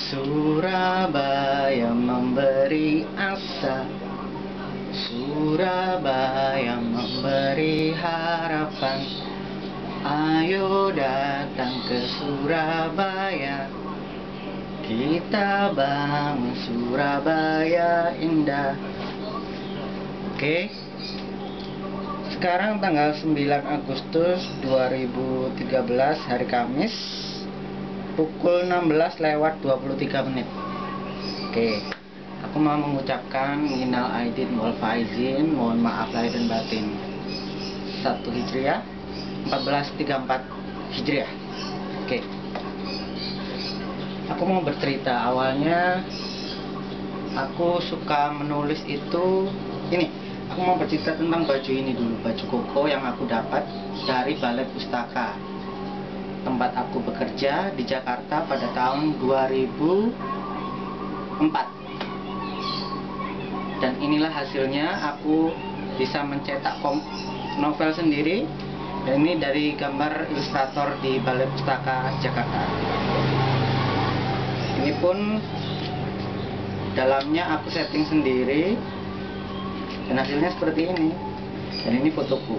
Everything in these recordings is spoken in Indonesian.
Surabaya memberi asa, Surabaya memberi harapan. Ayo datang ke Surabaya, kita bangun Surabaya indah. Oke, sekarang tanggal 9 Agustus 2013, hari Kamis, pukul 16:23. Oke, aku mau mengucapkan minal aidin wal faizin, mohon maaf lahir dan batin. 1 Hijriah 1434 Hijriah. Oke, aku mau bercerita. Awalnya aku suka menulis itu ini. Aku mau bercerita tentang baju ini dulu, baju koko yang aku dapat dari Balai Pustaka tempat aku bekerja di Jakarta pada tahun 2004. Dan inilah hasilnya, aku bisa mencetak novel sendiri, dan ini dari gambar ilustrator di Balai Pustaka Jakarta. Ini pun dalamnya aku setting sendiri, dan hasilnya seperti ini. Dan ini fotoku.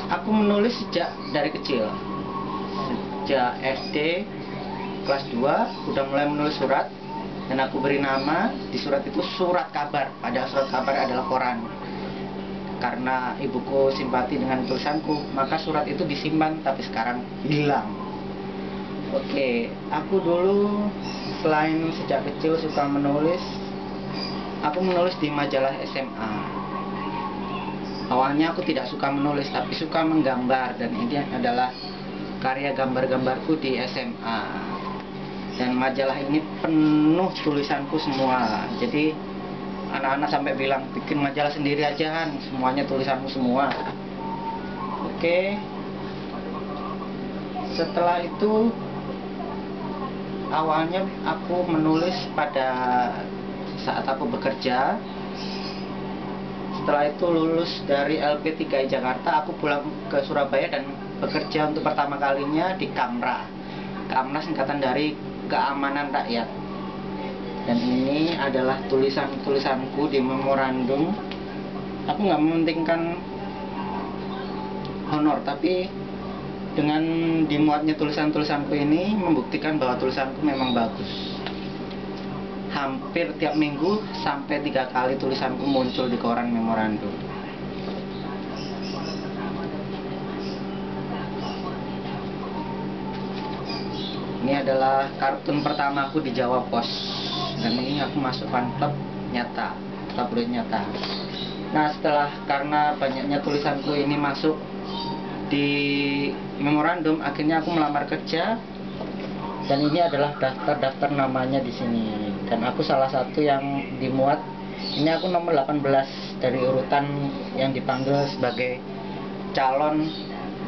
Aku menulis sejak dari kecil, sejak SD kelas 2 udah mulai menulis surat, dan aku beri nama di surat itu surat kabar, padahal surat kabar adalah koran. Karena ibuku simpati dengan tulisanku, maka surat itu disimpan, tapi sekarang hilang. Oke, aku dulu selain sejak kecil suka menulis, aku menulis di majalah SMA. Awalnya aku tidak suka menulis, tapi suka menggambar, dan ini adalah karya gambar-gambarku di SMA. Dan majalah ini penuh tulisanku semua. Jadi anak-anak sampai bilang, bikin majalah sendiri aja Han, semuanya tulisanmu semua. Oke, setelah itu awalnya aku menulis pada saat aku bekerja. Setelah itu lulus dari LP3I Jakarta, aku pulang ke Surabaya dan bekerja untuk pertama kalinya di Kamra. Kamra singkatan dari Keamanan Rakyat. Dan ini adalah tulisan-tulisanku di memorandum. Aku nggak mementingkan honor, tapi dengan dimuatnya tulisan-tulisanku ini membuktikan bahwa tulisanku memang bagus. Hampir tiap minggu sampai 3 kali tulisanku muncul di koran memorandum. Ini adalah kartun pertamaku di Jawa Pos, dan ini aku masuk fan club Nyata, tabloid Nyata. Nah, karena banyaknya tulisanku ini masuk di memorandum, akhirnya aku melamar kerja. Dan ini adalah daftar namanya di sini. Dan aku salah satu yang dimuat. Ini aku nomor 18 dari urutan yang dipanggil sebagai calon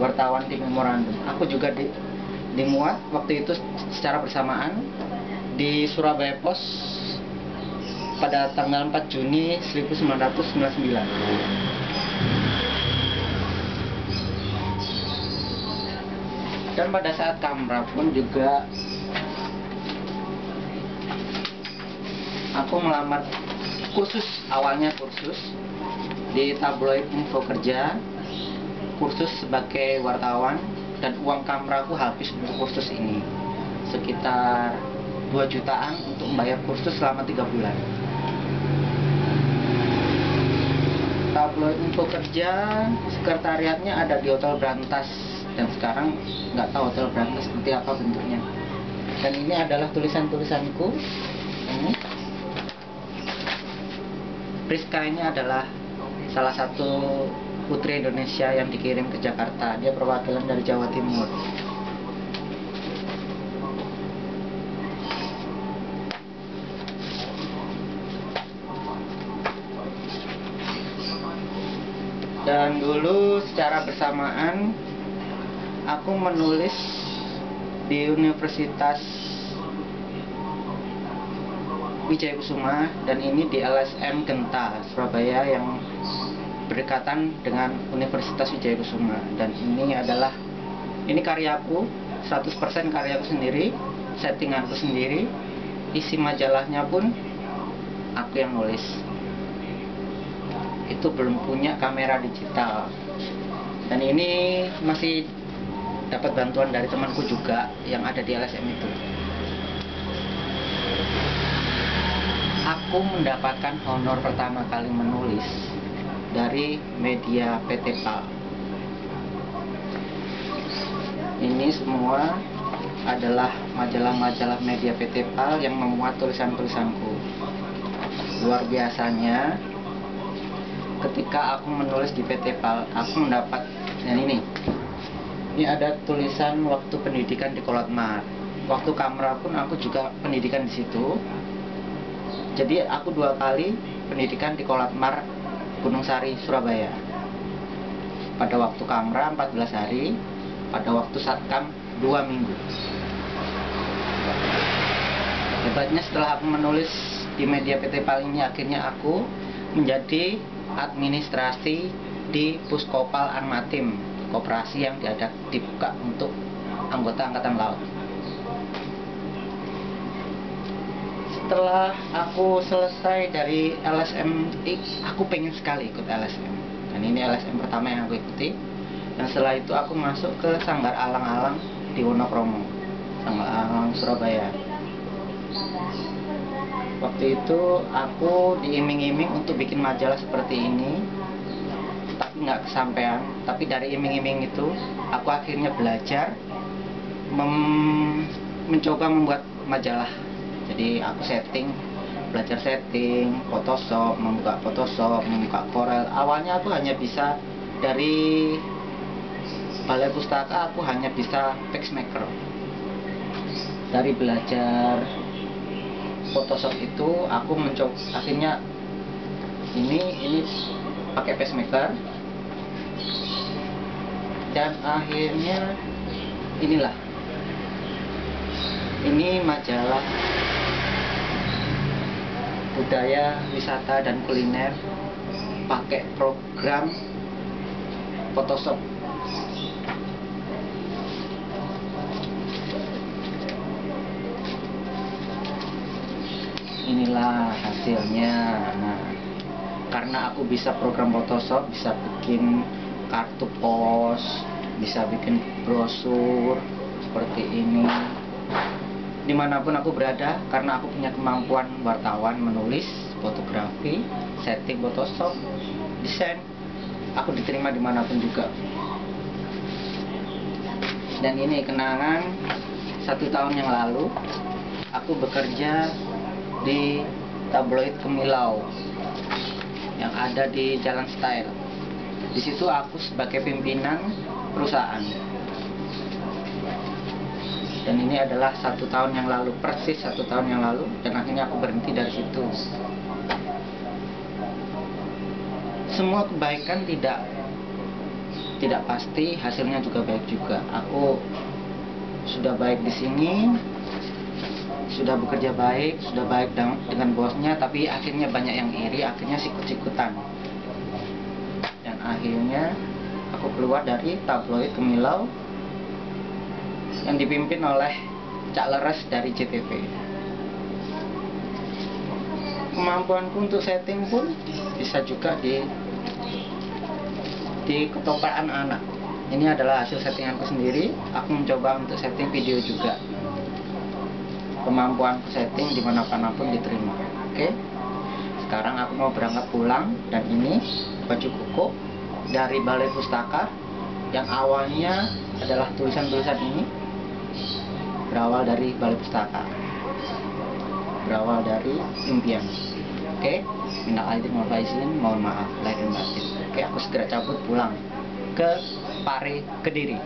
wartawan di memorandum. Aku juga dimuat waktu itu secara bersamaan di Surabaya Pos pada tanggal 4 Juni 1999. Dan pada saat Kamra pun juga aku melamar kursus, awalnya kursus di tabloid Info Kerja, kursus sebagai wartawan, dan uang Kamra aku habis untuk kursus ini sekitar 2 jutaan untuk membayar kursus selama 3 bulan. Tabloid Info Kerja sekretariatnya ada di Hotel Brantas, dan sekarang nggak tahu Hotel Brantas seperti apa bentuknya. Dan ini adalah tulisan-tulisanku. Ini Priska ini adalah salah satu putri Indonesia yang dikirim ke Jakarta. Dia perwakilan dari Jawa Timur. Dan dulu secara bersamaan aku menulis di Universitas Wijaya Kusuma, dan ini di LSM Genta Surabaya yang berdekatan dengan Universitas Wijaya Kusuma. Dan ini karyaku 100% karyaku sendiri, settinganku sendiri, isi majalahnya pun aku yang nulis. Itu belum punya kamera digital, dan ini masih dapat bantuan dari temanku juga yang ada di LSM itu. Aku mendapatkan honor pertama kali menulis dari media PT PAL. Ini semua adalah majalah-majalah media PT PAL yang memuat tulisan-tulisanku. Luar biasanya, ketika aku menulis di PT PAL, aku mendapat yang ini. Ini ada tulisan waktu pendidikan di Kolotmar. Waktu kamera pun aku juga pendidikan di situ. Jadi aku 2 kali pendidikan di Kolotmar Gunung Sari, Surabaya. Pada waktu kamera 14 hari, pada waktu satkam 2 minggu. Hebatnya setelah aku menulis di media PT PAL ini, akhirnya aku menjadi administrasi di Puskopal Anmatim, koperasi yang dibuka untuk anggota Angkatan Laut. Setelah aku selesai dari LSM, aku pengen sekali ikut LSM. Dan ini LSM pertama yang aku ikuti. Dan setelah itu aku masuk ke Sanggar Alang-Alang di Wonokromo, Sanggar Alang, Surabaya. Waktu itu aku diiming-iming untuk bikin majalah seperti ini, tapi nggak kesampaian. Tapi dari iming-iming itu, aku akhirnya belajar mencoba membuat majalah. Jadi aku belajar setting, Photoshop, membuka Corel. Awalnya aku hanya bisa dari Balai Pustaka, aku hanya bisa PageMaker. Dari belajar Photoshop itu, aku mencoba akhirnya ini pakai PageMaker, dan akhirnya inilah, ini majalah budaya, wisata, dan kuliner pakai program Photoshop. Inilah hasilnya. Nah, karena aku bisa program Photoshop, bisa bikin kartu pos, bisa bikin brosur seperti ini. Dimanapun aku berada, karena aku punya kemampuan wartawan, menulis, fotografi, setting Photoshop, desain, aku diterima dimanapun juga. Dan ini kenangan 1 tahun yang lalu, aku bekerja di tabloid Kemilau yang ada di Jalan Style. Di situ aku sebagai pimpinan perusahaan. Dan ini adalah 1 tahun yang lalu, persis 1 tahun yang lalu, dan akhirnya aku berhenti dari situ. Semua kebaikan tidak pasti hasilnya juga baik juga. Aku sudah baik di sini, sudah bekerja baik, sudah baik dengan bosnya, tapi akhirnya banyak yang iri, akhirnya sikut-sikutan. Dan akhirnya aku keluar dari tabloid Kemilau yang dipimpin oleh Cak Leres dari JTV. Kemampuanku untuk setting pun bisa juga di ketoprak anak-anak. Ini adalah hasil settinganku sendiri. Aku mencoba untuk setting video juga. Kemampuanku setting dimanapun diterima. Oke. Sekarang aku mau berangkat pulang, dan ini baju koko dari Balai Pustaka yang awalnya adalah tulisan-tulisan ini, berawal dari Balai Pustaka, berawal dari impian. Oke, minal aidin wal faizin, mohon maaf lahir dan batin. Oke, aku segera cabut pulang ke Pare, Kediri.